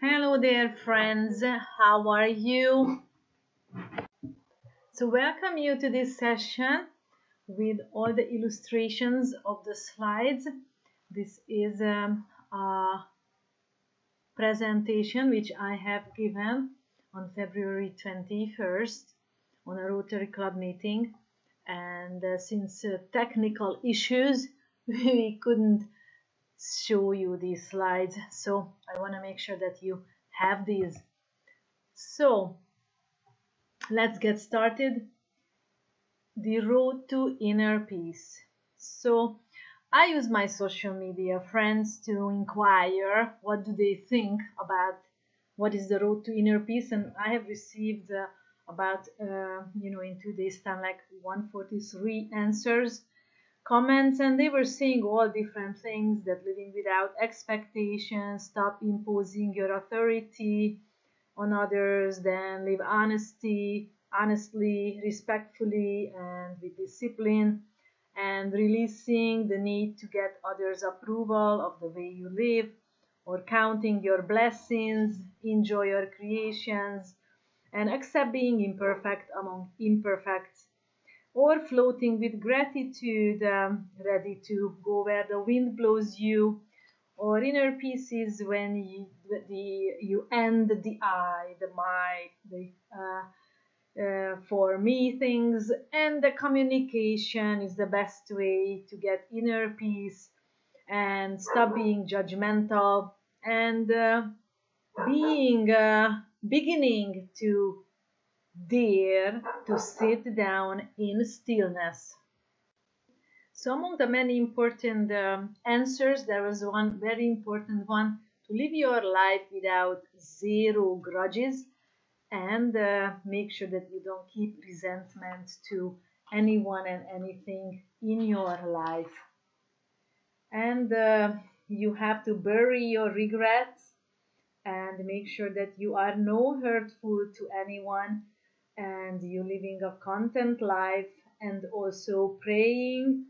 Hello there, friends. How are you? So, welcome you to this session with all the illustrations of the slides. This is a presentation which I have given on February 21st on a Rotary Club meeting. And since technical issues, we couldn't show you these slides. So, I want to make sure that you have these. So, let's get started. The road to inner peace. So I use my social media friends to inquire what do they think about what is the road to inner peace, and I have received about in 2 days time like 143 answers, comments, and they were saying all different things: that living without expectations, stop imposing your authority on others, then live honestly, respectfully, and with discipline, and releasing the need to get others' approval of the way you live, or counting your blessings, enjoy your creations, and accept being imperfect among imperfects, or floating with gratitude, ready to go where the wind blows you, or inner peace is when you end the I, the my, the for me things, and the communication is the best way to get inner peace and stop being judgmental and being beginning to dare to sit down in stillness. So among the many important answers, there was one very important one: to live your life without zero grudges, and make sure that you don't keep resentment to anyone and anything in your life. And you have to bury your regrets and make sure that you are no hurtful to anyone, and you living a content life, and also praying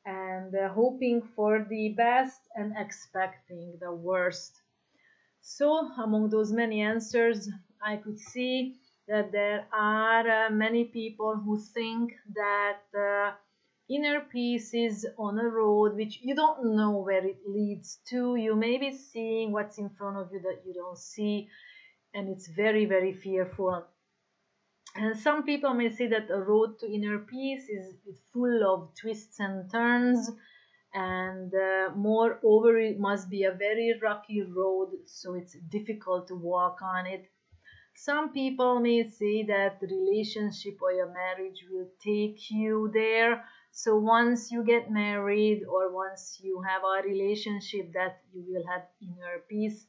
and hoping for the best and expecting the worst. So, among those many answers, I could see that there are many people who think that inner peace is on a road which you don't know where it leads to. You may be seeing what's in front of you that you don't see, and it's very, very fearful. And some people may say that the road to inner peace is full of twists and turns, and moreover, it must be a very rocky road, so it's difficult to walk on it. Some people may say that the relationship or your marriage will take you there. So once you get married or once you have a relationship, that you will have inner peace.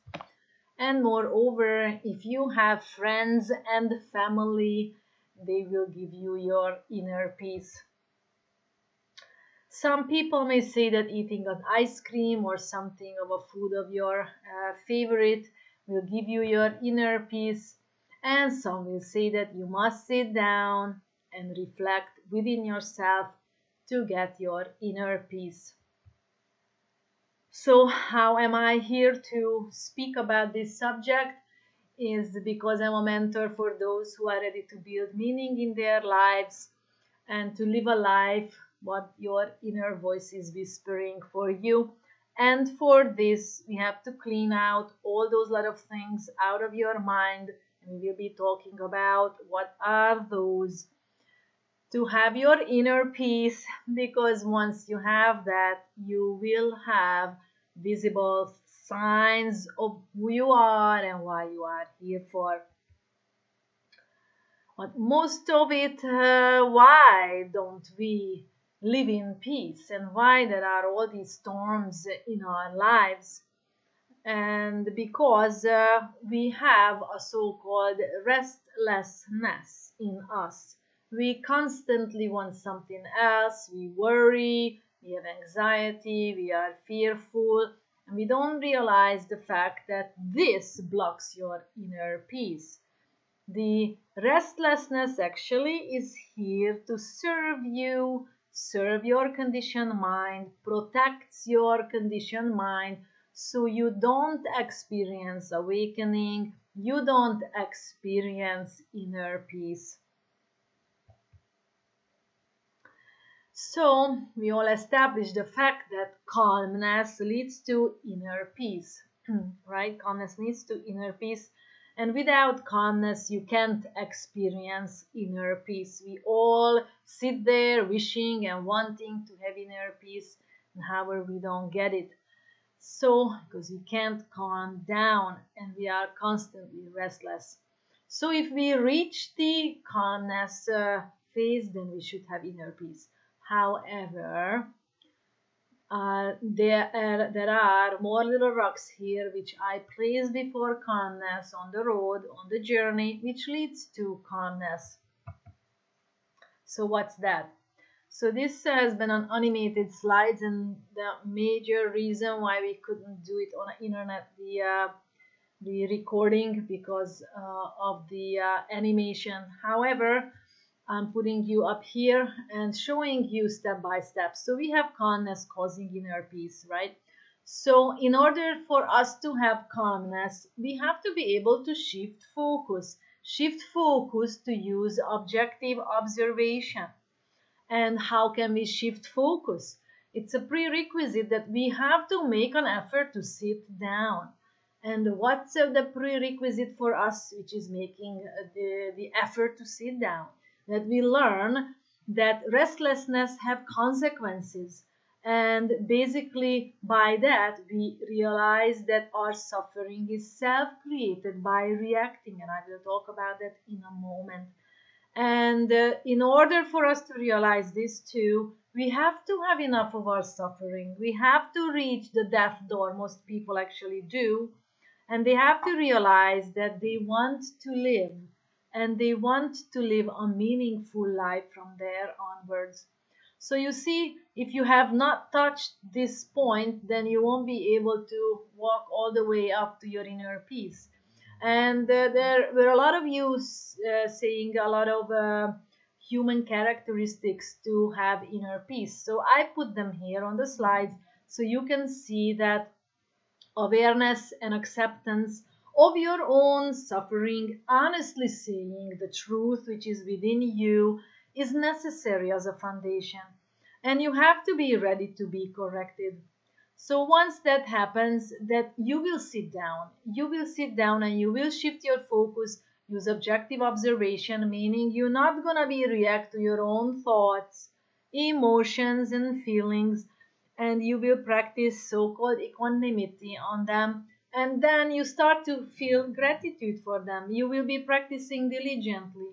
And moreover, if you have friends and family, they will give you your inner peace. Some people may say that eating an ice cream or something of a food of your favorite will give you your inner peace. And some will say that you must sit down and reflect within yourself to get your inner peace. So, how am I here to speak about this subject? Is because I'm a mentor for those who are ready to build meaning in their lives and to live a life what your inner voice is whispering for you. And for this, we have to clean out all those lot of things out of your mind, and we will be talking about what are those to have your inner peace, because once you have that, you will have visible signs of who you are and why you are here for. But most of it, why don't we live in peace, and why there are all these storms in our lives? And because we have a so-called restlessness in us. We constantly want something else. We worry, we have anxiety, we are fearful, and we don't realize the fact that this blocks your inner peace. The restlessness actually is here to serve you, serve your conditioned mind, protects your conditioned mind, So you don't experience awakening, you don't experience inner peace. So we all established the fact that calmness leads to inner peace, right? Calmness leads to inner peace. And without calmness, you can't experience inner peace. We all sit there wishing and wanting to have inner peace, and however, we don't get it. So, because we can't calm down and we are constantly restless. So, if we reach the calmness phase, then we should have inner peace. However, there are more little rocks here which I place before calmness on the road, on the journey, which leads to calmness. So what's that? So this has been on animated slides, and the major reason why we couldn't do it on the internet, the recording, because of the animation. However, I'm putting you up here and showing you step by step. So we have calmness causing inner peace, right? So in order for us to have calmness, we have to be able to shift focus. Shift focus to use objective observation. And how can we shift focus? It's a prerequisite that we have to make an effort to sit down. And what's the prerequisite for us, which is making the effort to sit down? That we learn that restlessness have consequences. And basically by that we realize that our suffering is self-created by reacting. And I will talk about that in a moment. And in order for us to realize this too, we have to have enough of our suffering. We have to reach the death door, most people actually do. And they have to realize that they want to live. And they want to live a meaningful life from there onwards. So you see, if you have not touched this point, then you won't be able to walk all the way up to your inner peace. And there were a lot of you saying a lot of human characteristics to have inner peace. So I put them here on the slides so you can see that awareness and acceptance of your own suffering, honestly saying the truth which is within you, is necessary as a foundation. And you have to be ready to be corrected. So once that happens, that you will sit down. You will sit down and you will shift your focus, use objective observation, meaning you're not going to be react to your own thoughts, emotions and feelings, and you will practice so-called equanimity on them. And then you start to feel gratitude for them. You will be practicing diligently.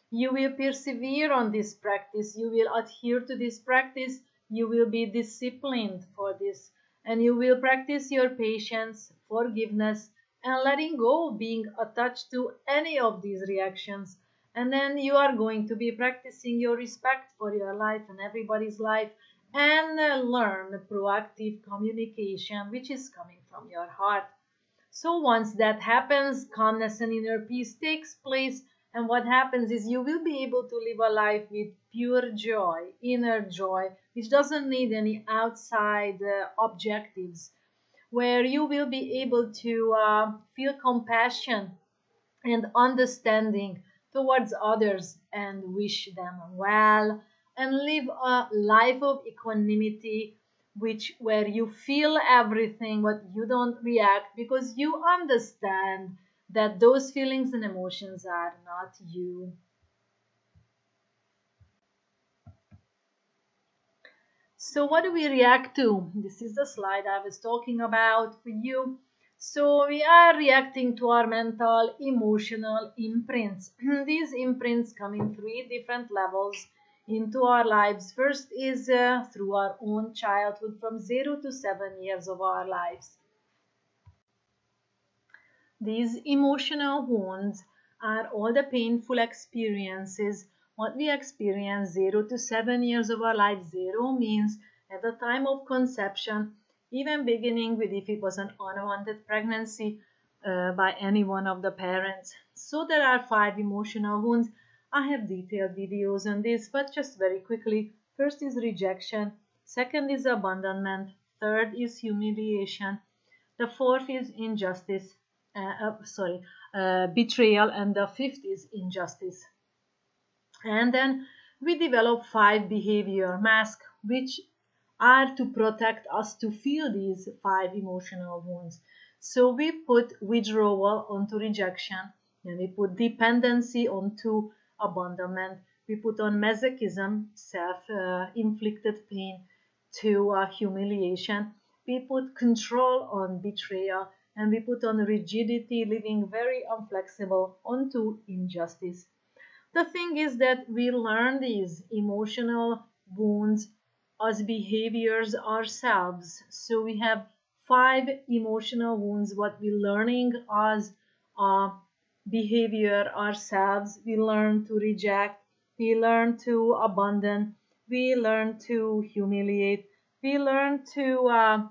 You will persevere on this practice. You will adhere to this practice. You will be disciplined for this. And you will practice your patience, forgiveness, and letting go, being attached to any of these reactions. And then you are going to be practicing your respect for your life and everybody's life, and learn proactive communication, which is coming from your heart. So once that happens, calmness and inner peace takes place, and what happens is you will be able to live a life with pure joy, inner joy, which doesn't need any outside objectives, where you will be able to feel compassion and understanding towards others and wish them well, and live a life of equanimity, which where you feel everything but you don't react, because you understand that those feelings and emotions are not you. So what do we react to? This is the slide I was talking about for you. So we are reacting to our mental, emotional imprints. These imprints come in three different levels into our lives. First is through our own childhood, from 0 to 7 years of our lives. These emotional wounds are all the painful experiences what we experience 0 to 7 years of our life. 0 means at the time of conception, even beginning with if it was an unwanted pregnancy by any one of the parents. So there are 5 emotional wounds. I have detailed videos on this, but just very quickly. First is rejection, second is abandonment, third is humiliation, The fourth is injustice, betrayal, and the fifth is injustice. And then we develop 5 behavior masks, which are to protect us to feel these 5 emotional wounds. So we put withdrawal onto rejection, and we put dependency onto abandonment. We put on masochism, self-inflicted pain, to humiliation. We put control on betrayal, and we put on rigidity, living very unflexible, onto injustice. The thing is that we learn these emotional wounds as behaviors ourselves. So we have 5 emotional wounds what we learning as a behavior ourselves. We learn to reject, we learn to abandon, we learn to humiliate, we learn to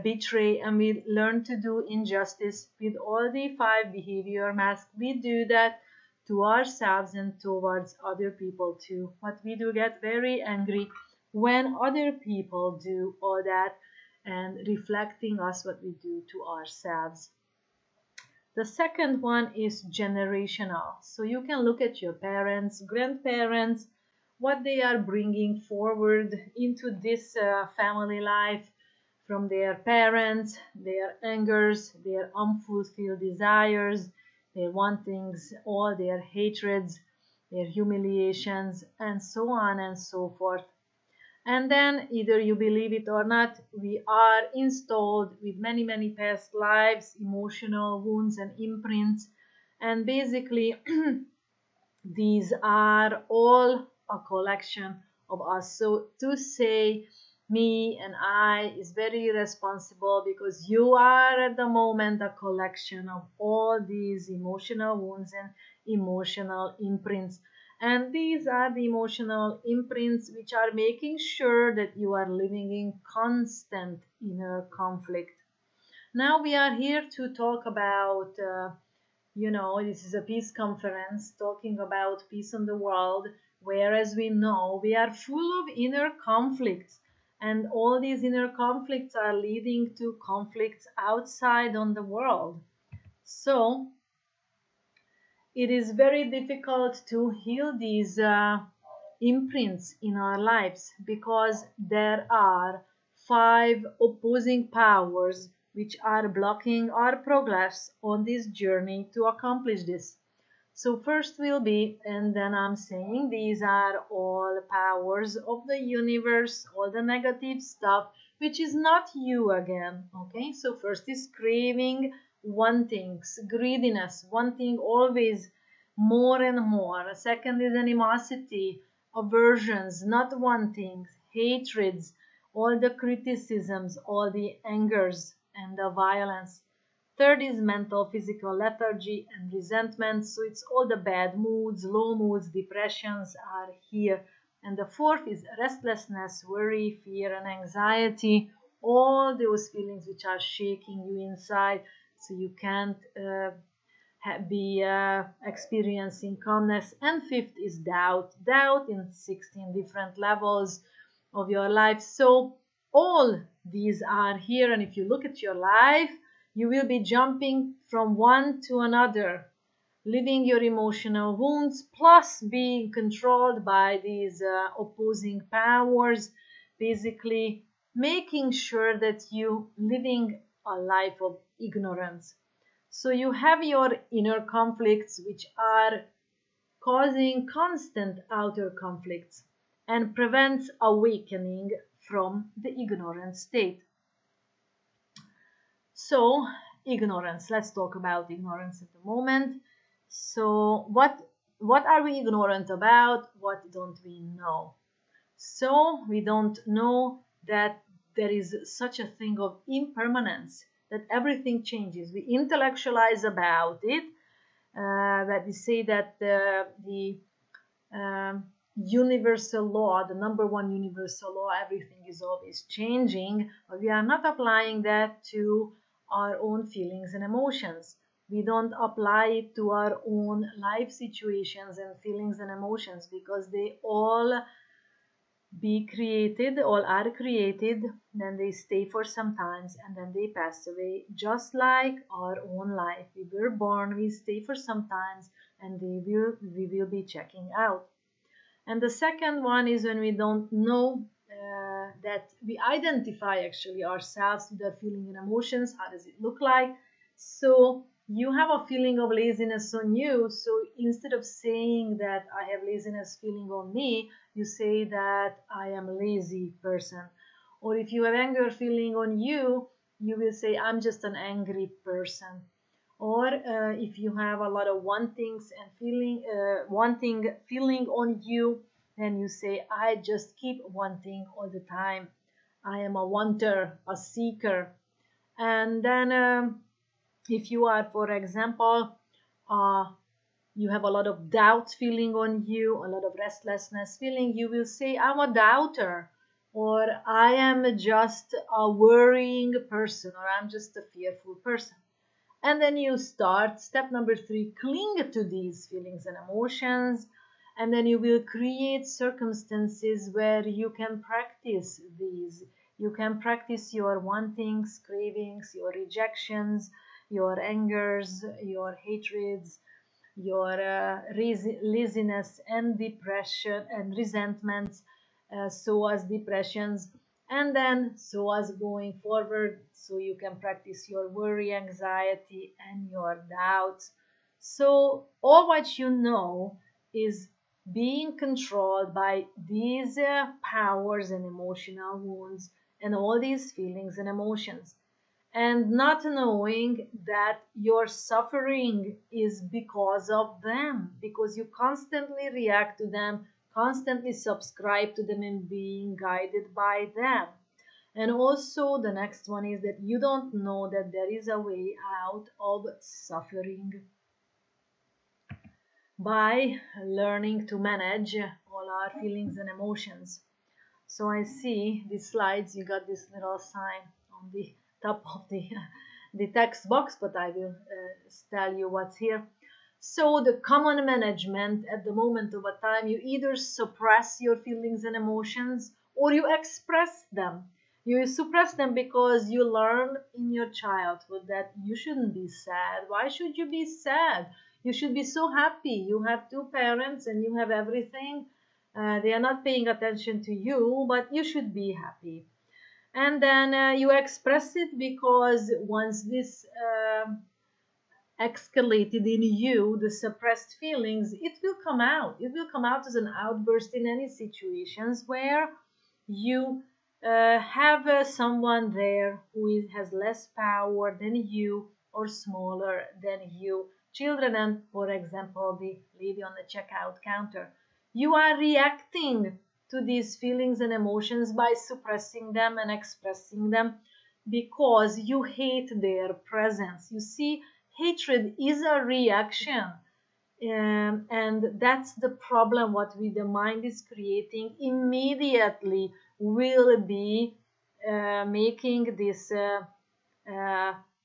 betray, and we learn to do injustice. With all the 5 behavior masks, we do that to ourselves and towards other people too. But we do get very angry when other people do all that, and reflecting us what we do to ourselves. The second one is generational. So you can look at your parents, grandparents, what they are bringing forward into this family life from their parents, their angers, their unfulfilled desires, their wantings, all their hatreds, their humiliations, and so on and so forth. And then, either you believe it or not, we are installed with many, many past lives, emotional wounds, and imprints. And basically, these are all a collection of us. So to say me and I is very responsible, because you are at the moment a collection of all these emotional wounds and emotional imprints. And these are the emotional imprints which are making sure that you are living in constant inner conflict. Now we are here to talk about, this is a peace conference talking about peace in the world, whereas we know we are full of inner conflicts. And all these inner conflicts are leading to conflicts outside on the world. So it is very difficult to heal these imprints in our lives, because there are 5 opposing powers which are blocking our progress on this journey to accomplish this. So first will be, and then I'm saying these are all powers of the universe, all the negative stuff, which is not you again. Okay, so first is craving, wantings, greediness, wanting always more and more. Second is animosity, aversions, not wanting, hatreds, all the criticisms, all the angers, and the violence. Third is mental, physical lethargy and resentment. So it's all the bad moods, low moods, depressions are here. And the fourth is restlessness, worry, fear, and anxiety. All those feelings which are shaking you inside, so you can't be experiencing calmness. And fifth is doubt, doubt in 16 different levels of your life. So all these are here, and if you look at your life, you will be jumping from one to another, living your emotional wounds, plus being controlled by these opposing powers, basically making sure that you living a life of ignorance. So you have your inner conflicts, which are causing constant outer conflicts and prevents awakening from the ignorant state. So ignorance, let's talk about ignorance at the moment. So what are we ignorant about? What don't we know? So we don't know that there is such a thing of impermanence, that everything changes. We intellectualize about it, that we say that the universal law, the number one universal law, everything is always changing, but we are not applying that to our own feelings and emotions. We don't apply it to our own life situations and feelings and emotions, because they all be created, all are created, then they stay for some times and then they pass away, just like our own life. We were born, we stay for some times, and we will be checking out. And the second one is when we don't know that we identify actually ourselves with our feeling and emotions. How does it look like? So you have a feeling of laziness on you. So instead of saying that I have laziness feeling on me, you say that I am a lazy person. Or if you have anger feeling on you, you will say I'm just an angry person. Or if you have a lot of wantings and wanting feeling on you, then you say I just keep wanting all the time. I am a wanter, a seeker. And then if you are, for example, uh, you have a lot of doubt feeling on you, a lot of restlessness feeling, you will say I'm a doubter, or I am just a worrying person, or I'm just a fearful person. And then you start step number 3, cling to these feelings and emotions, and then you will create circumstances where you can practice these. You can practice your wantings, cravings, your rejections, your angers, your hatreds, your laziness and depression and resentments, so as depressions, and then so as going forward, so you can practice your worry, anxiety, and your doubts. So all what you know is being controlled by these powers and emotional wounds and all these feelings and emotions, and not knowing that your suffering is because of them, because you constantly react to them, constantly subscribe to them, and being guided by them. And also, the next one is that you don't know that there is a way out of suffering by learning to manage all our feelings and emotions. So I see these slides, you got this little sign on the top of the text box, but I will tell you what's here. So the common management at the moment of a time, you either suppress your feelings and emotions or you express them. You suppress them because you learned in your childhood that you shouldn't be sad. Why should you be sad? You should be so happy. You have 2 parents and you have everything. They are not paying attention to you, but you should be happy. And then you express it because once this escalated in you, the suppressed feelings, it will come out. It will come out as an outburst in any situations where you have someone there who has less power than you or smaller than you. Children and, for example, the lady on the checkout counter. You are reacting to these feelings and emotions by suppressing them and expressing them because you hate their presence. You see, hatred is a reaction, and that's the problem. What the mind is creating immediately will be making this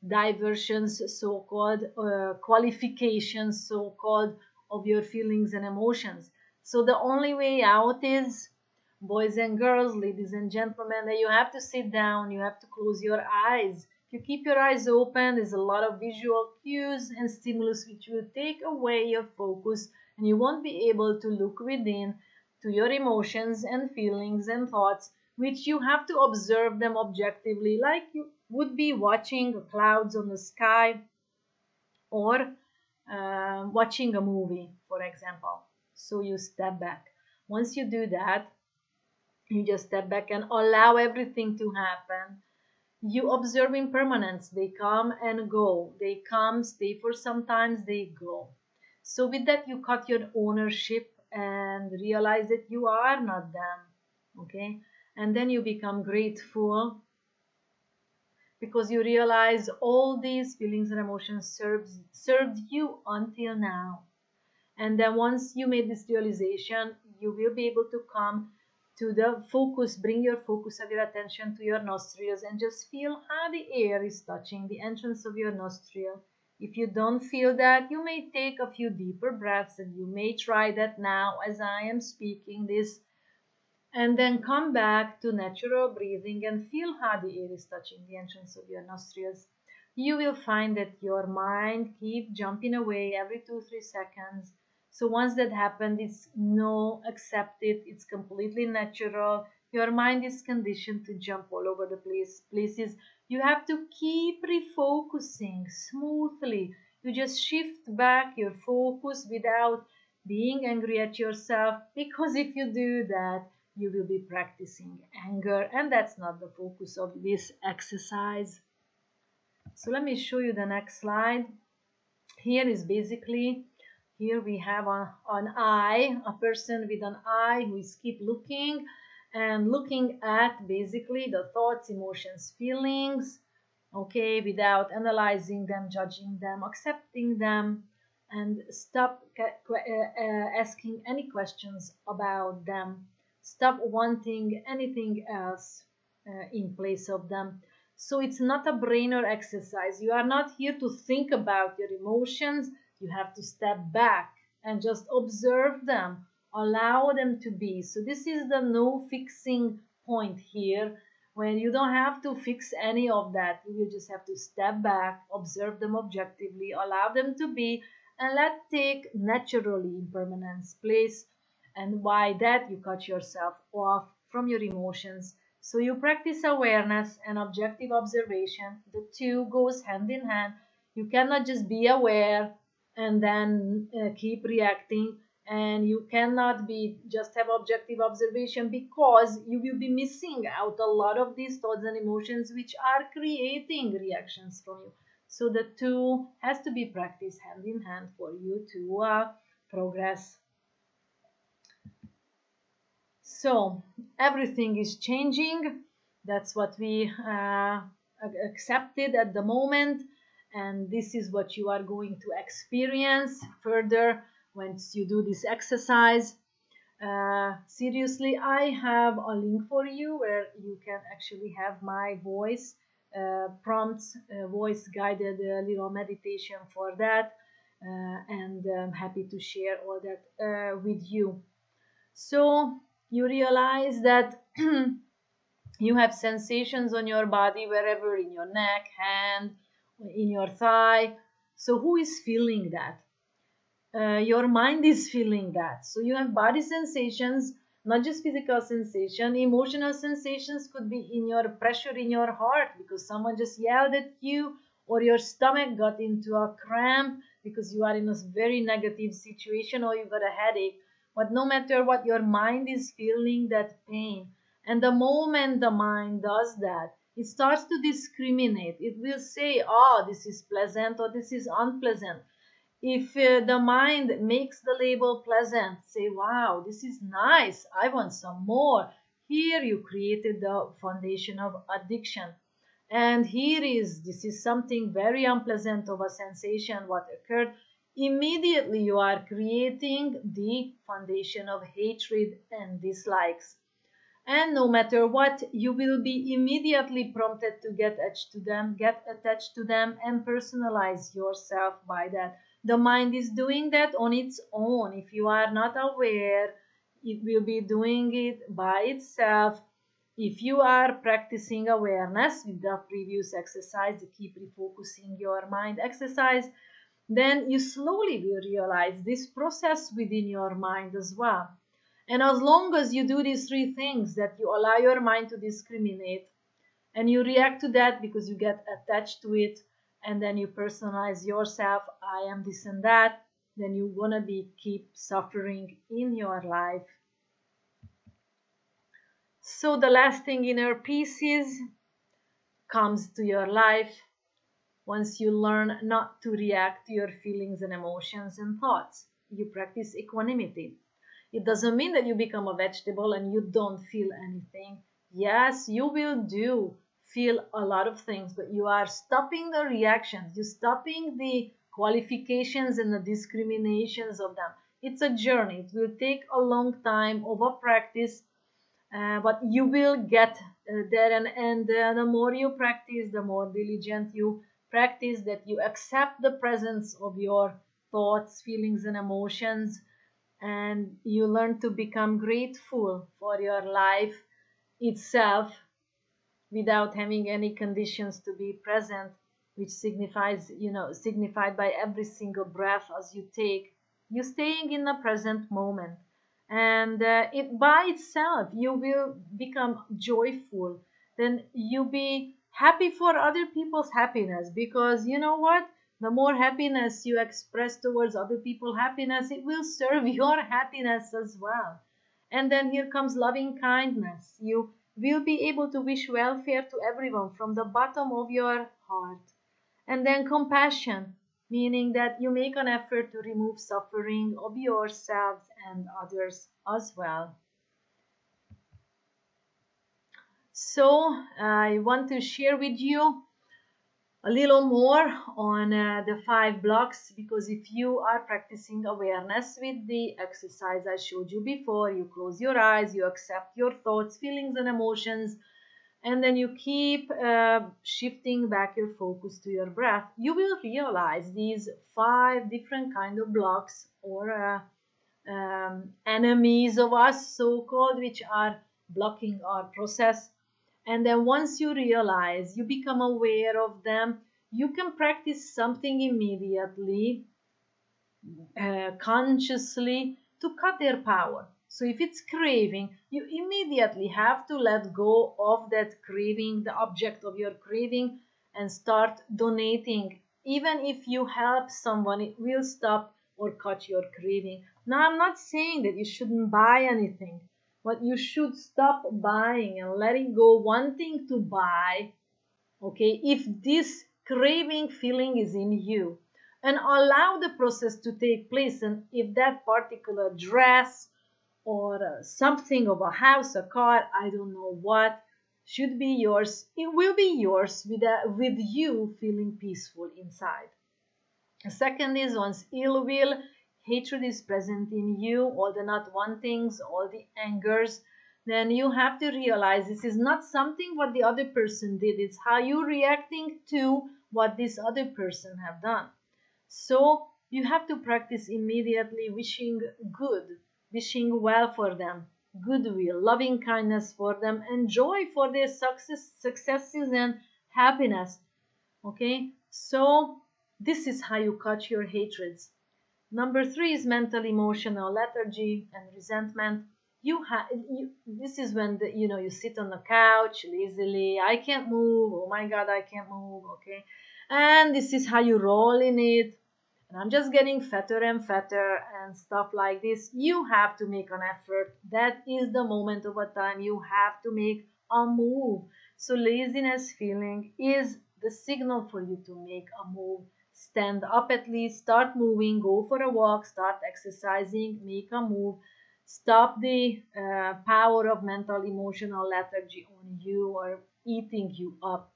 diversions, so-called qualifications, so-called, of your feelings and emotions. So the only way out is, boys and girls, ladies and gentlemen, that you have to sit down, you have to close your eyes. If you keep your eyes open, there's a lot of visual cues and stimulus which will take away your focus, and you won't be able to look within to your emotions and feelings and thoughts, which you have to observe them objectively, like you would be watching clouds on the sky, or watching a movie, for example. So you step back. Once you do that, you just step back and allow everything to happen. You observe impermanence. They come and go. They come, stay for some time, they go. So with that, you cut your ownership and realize that you are not them. Okay? And then you become grateful because you realize all these feelings and emotions served you until now. And then once you made this realization, you will be able to come to the focus, bring your focus of your attention to your nostrils and just feel how the air is touching the entrance of your nostril. If you don't feel that, you may take a few deeper breaths, and you may try that now as I am speaking this. And then come back to natural breathing and feel how the air is touching the entrance of your nostrils. You will find that your mind keeps jumping away every 2-3 seconds. So once that happens, it's no, accept it. It's completely natural. Your mind is conditioned to jump all over the places. You have to keep refocusing smoothly. You just shift back your focus without being angry at yourself, because if you do that, you will be practicing anger, and that's not the focus of this exercise. So let me show you the next slide. Here is basically, here we have an eye, a person with an eye who is keep looking and looking at basically the thoughts, emotions, feelings, okay, without analyzing them, judging them, accepting them, and stop asking any questions about them. Stop wanting anything else in place of them. So it's not a brainer exercise. You are not here to think about your emotions. You have to step back and just observe them, allow them to be. So this is the no fixing point here, when you don't have to fix any of that. You will just have to step back, observe them objectively, allow them to be, and let take naturally impermanence place. And by that, you cut yourself off from your emotions. So you practice awareness and objective observation. The two goes hand in hand. You cannot just be aware and then keep reacting, and you cannot be just have objective observation, because you will be missing out a lot of these thoughts and emotions which are creating reactions from you. So the two has to be practiced hand in hand for you to progress. So everything is changing. That's what we accepted at the moment, and this is what you are going to experience further once you do this exercise. Seriously, I have a link for you where you can actually have my voice prompts, voice guided little meditation for that, and I'm happy to share all that with you. So you realize that you have sensations on your body wherever, in your neck, hand, in your thigh. So who is feeling that? Your mind is feeling that. So you have body sensations, not just physical sensation. Emotional sensations could be in your pressure in your heart because someone just yelled at you, or your stomach got into a cramp because you are in a very negative situation, or you got a headache. But no matter what, your mind is feeling that pain. And the moment the mind does that, it starts to discriminate. It will say, oh, this is pleasant or this is unpleasant. If the mind makes the label pleasant, say, wow, this is nice, I want some more. Here you created the foundation of addiction. And this is something very unpleasant of a sensation, what occurred. Immediately you are creating the foundation of hatred and dislikes. And no matter what, you will be immediately prompted to get attached to them, and personalize yourself by that. The mind is doing that on its own. If you are not aware, it will be doing it by itself. If you are practicing awareness with the previous exercise, the keep refocusing your mind exercise, then you slowly will realize this process within your mind as well. And as long as you do these three things, that you allow your mind to discriminate, and you react to that because you get attached to it, and then you personalize yourself, I am this and that, then you're gonna be keep suffering in your life. So the lasting inner peace comes to your life once you learn not to react to your feelings and emotions and thoughts. You practice equanimity. It doesn't mean that you become a vegetable and you don't feel anything. Yes, you will do feel a lot of things, but you are stopping the reactions. You're stopping the qualifications and the discriminations of them. It's a journey. It will take a long time over practice, but you will get there. And the more you practice, the more diligent you practice, that you accept the presence of your thoughts, feelings, and emotions, and you learn to become grateful for your life itself without having any conditions to be present, which signifies, signified by every single breath as you take, you staying in the present moment. And it by itself, you will become joyful. Then you be happy for other people's happiness, because you know what? The more happiness you express towards other people's happiness, it will serve your happiness as well. And then here comes loving kindness. You will be able to wish welfare to everyone from the bottom of your heart. And then compassion, meaning that you make an effort to remove suffering of yourselves and others as well. So I want to share with you a little more on the 5 blocks, because if you are practicing awareness with the exercise I showed you before, you close your eyes, you accept your thoughts, feelings, and emotions, and then you keep shifting back your focus to your breath, you will realize these 5 different kind of blocks, or enemies of us, so called, which are blocking our process. And then once you realize, you become aware of them, you can practice something immediately, consciously, to cut their power. So if it's craving, you immediately have to let go of that craving, the object of your craving, and start donating. Even if you help someone, it will stop or cut your craving. Now, I'm not saying that you shouldn't buy anything, but you should stop buying and letting go wanting to buy, okay, if this craving feeling is in you, and allow the process to take place. And if that particular dress or something of a house, a car, I don't know what, should be yours, it will be yours with you feeling peaceful inside. The second is, once ill will, hatred is present in you, all the not wantings, all the angers, then you have to realize this is not something what the other person did, it's how you reacting to what this other person have done. So you have to practice immediately wishing good, wishing well for them, goodwill, loving kindness for them, and joy for their successes and happiness. Okay, so this is how you cut your hatreds. Number 3 is mental emotional lethargy and resentment. This is when you sit on the couch lazily. I can't move. Oh my God, I can't move. Okay, and this is how you roll in it. And I'm just getting fatter and fatter and stuff like this. You have to make an effort. That is the moment of a time you have to make a move. So laziness feeling is the signal for you to make a move. Stand up at least, start moving, go for a walk, start exercising, make a move. Stop the power of mental emotional lethargy on you or eating you up.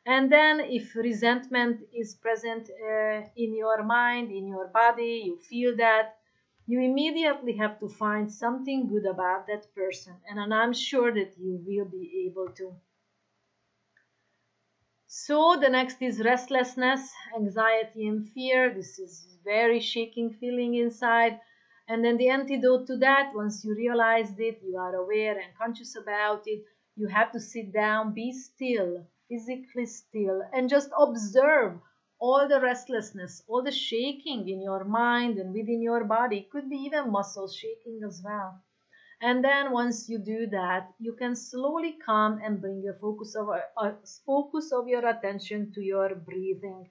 And then if resentment is present in your mind, in your body, you feel that, you immediately have to find something good about that person. And I'm sure that you will be able to. So the next is restlessness, anxiety, and fear. This is very shaking feeling inside. And then the antidote to that, once you realized it, you are aware and conscious about it, you have to sit down, be still, physically still, and just observe all the restlessness, all the shaking in your mind and within your body. It could be even muscle shaking as well. And then once you do that, you can slowly come and bring your focus of your attention to your breathing,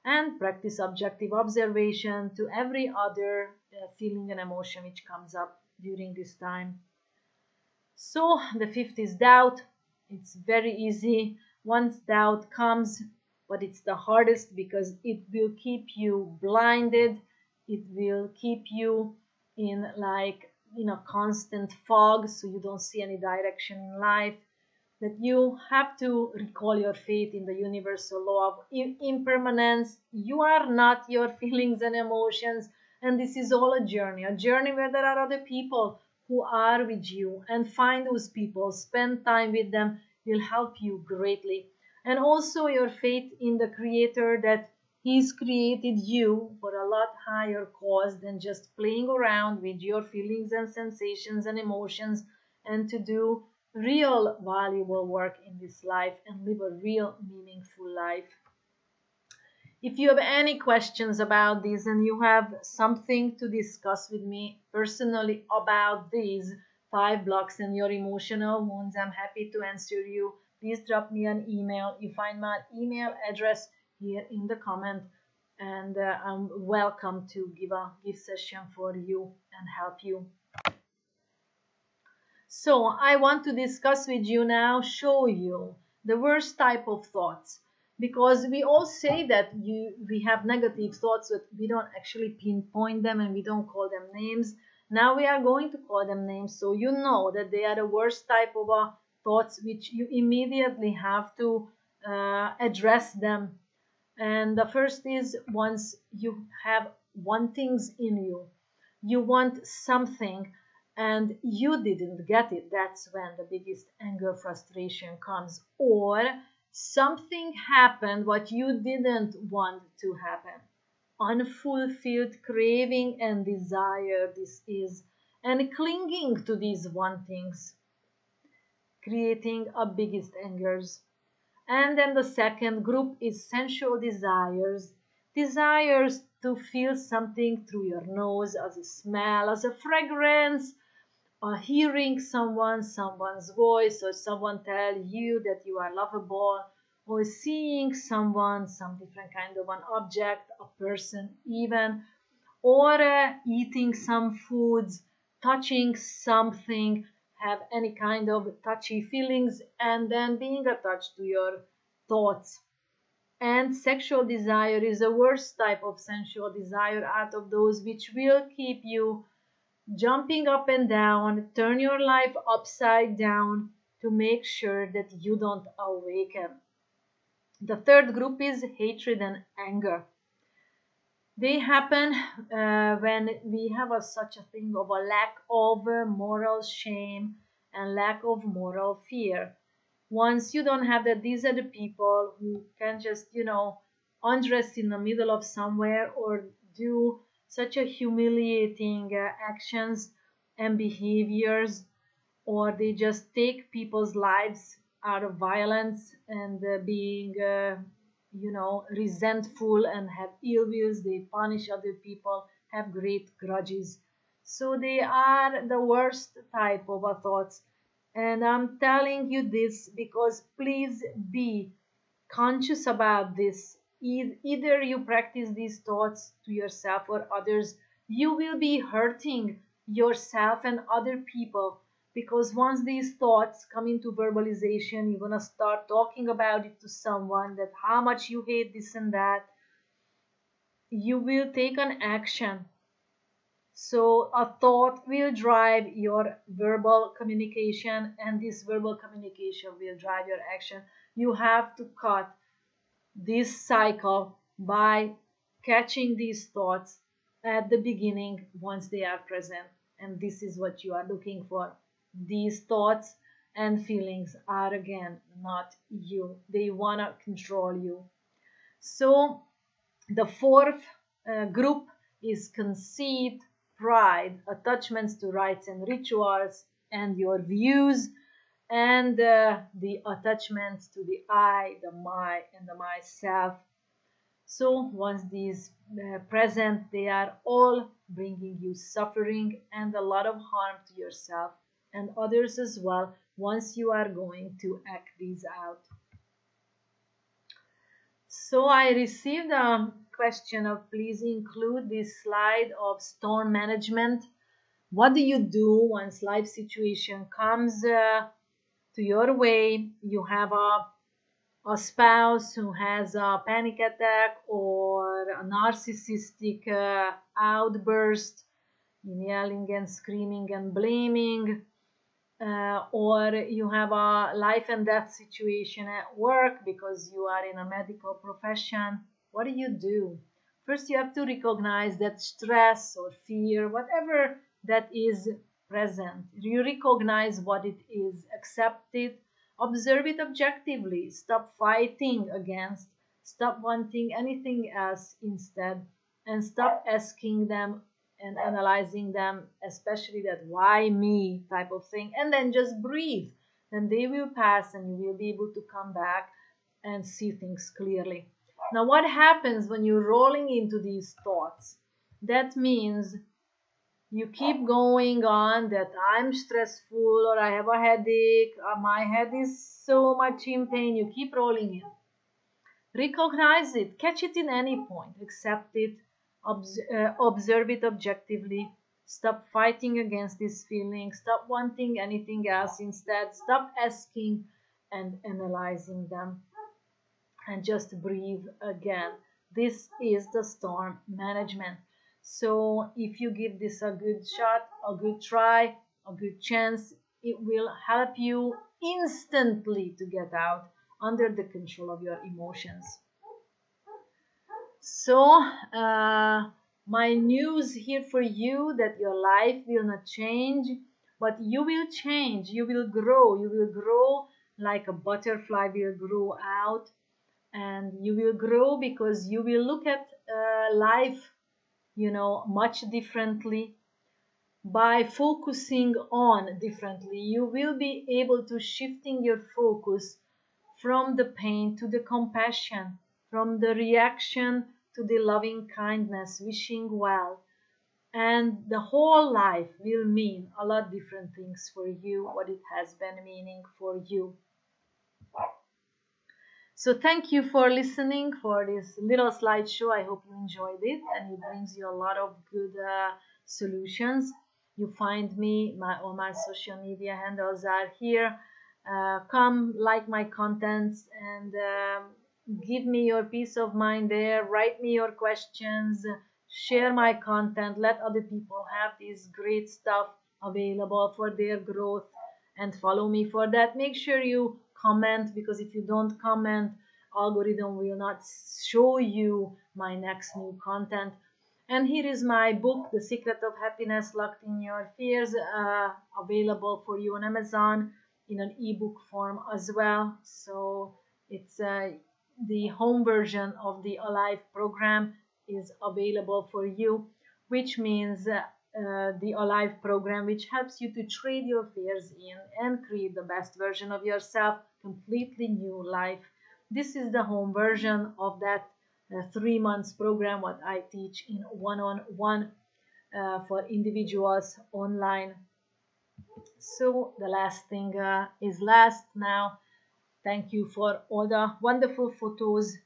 and practice objective observation to every other feeling and emotion which comes up during this time. So the 5th is doubt. It's very easy. Once doubt comes, but it's the hardest because it will keep you blinded. It will keep you in constant fog, so you don't see any direction in life. That you have to recall your faith in the universal law of impermanence. You are not your feelings and emotions, and this is all a journey where there are other people who are with you, and find those people, spend time with them, will help you greatly. And also your faith in the Creator, that He's created you for a lot higher cause than just playing around with your feelings and sensations and emotions, and to do real valuable work in this life and live a real meaningful life. If you have any questions about this and you have something to discuss with me personally about these 5 blocks and your emotional wounds, I'm happy to answer you. Please drop me an email. You find my email address here in the comment, and I'm welcome to give a gift session for you and help you. So I want to discuss with you now, show you the worst type of thoughts, because we all say that we have negative thoughts, but we don't actually pinpoint them and we don't call them names. Now we are going to call them names, so you know that they are the worst type of thoughts, which you immediately have to address them. And the first is, once you have wantings in you, you want something and you didn't get it, that's when the biggest anger, frustration comes. Or something happened what you didn't want to happen. Unfulfilled craving and desire, this is, and clinging to these wantings, creating a biggest angers. And then the second group is sensual desires. Desires to feel something through your nose, as a smell, as a fragrance, or hearing someone's voice, or someone tell you that you are lovable, or seeing someone, some different kind of an object, a person even, or eating some foods, touching something, have any kind of touchy feelings, and then being attached to your thoughts. And sexual desire is the worst type of sensual desire out of those, which will keep you jumping up and down, turn your life upside down to make sure that you don't awaken. The third group is hatred and anger. They happen when we have such a thing of a lack of moral shame and lack of moral fear. Once you don't have that, these are the people who can just, undress in the middle of somewhere or do such a humiliating actions and behaviors, or they just take people's lives out of violence and being resentful and have ill wills. They punish other people, have great grudges. So they are the worst type of thoughts. And I'm telling you this because please be conscious about this. Either you practice these thoughts to yourself or others, you will be hurting yourself and other people, because once these thoughts come into verbalization, you're going to start talking about it to someone, that how much you hate this and that. You will take an action. So a thought will drive your verbal communication, and this verbal communication will drive your action. You have to cut this cycle by catching these thoughts at the beginning once they are present. And this is what you are looking for. These thoughts and feelings are again not you. They want to control you. So the fourth group is conceit, pride, attachments to rites and rituals, and your views, and the attachments to the I, the my, and the myself. So once these present, they are all bringing you suffering and a lot of harm to yourself and others as well, once you are going to act these out. So I received a question of, please include this slide of storm management. What do you do once life situation comes to your way? You have a spouse who has a panic attack or a narcissistic outburst, yelling and screaming and blaming, or you have a life and death situation at work because you are in a medical profession. What do you do? First, you have to recognize that stress or fear, whatever that is present, you recognize what it is, accept it, observe it objectively, stop fighting against, Stop wanting anything else instead, and stop asking them and analyzing them, especially that why me type of thing, and then just breathe. Then they will pass and you will be able to come back and see things clearly. Now, what happens when you're rolling into these thoughts? That means you keep going on that I'm stressful or I have a headache, or my head is so much in pain. You keep rolling in. Recognize it, catch it in any point, accept it, observe it objectively. Stop fighting against this feeling, stop wanting anything else instead, stop asking and analyzing them, and just breathe again. This is the storm management. So if you give this a good shot, a good try, a good chance, it will help you instantly to get out under the control of your emotions. So my news here for you that your life will not change, but you will change, you will grow like a butterfly will grow out, and you will grow because you will look at life, much differently. By focusing on differently, you will be able to shifting your focus from the pain to the compassion, from the reaction to the loving kindness, wishing well. And the whole life will mean a lot different things for you, what it has been meaning for you. So thank you for listening for this little slideshow. I hope you enjoyed it and it brings you a lot of good solutions. You find me, all my social media handles are here. Come like my contents and give me your peace of mind there. Write me your questions. Share my content. Let other people have this great stuff available for their growth, and follow me for that. Make sure you comment, because if you don't comment, algorithm will not show you my next new content. And here is my book, The Secret of Happiness Locked in Your Fears, available for you on Amazon in an ebook form as well. So it's the home version of the Alive program is available for you, which means the Alive program, which helps you to trade your fears in and create the best version of yourself, completely new life. This is the home version of that 3 months program, what I teach in one-on-one for individuals online. So the last thing is last now. Thank you for all the wonderful photos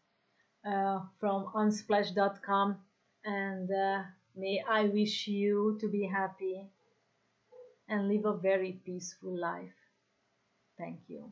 from unsplash.com, and may I wish you to be happy and live a very peaceful life. Thank you.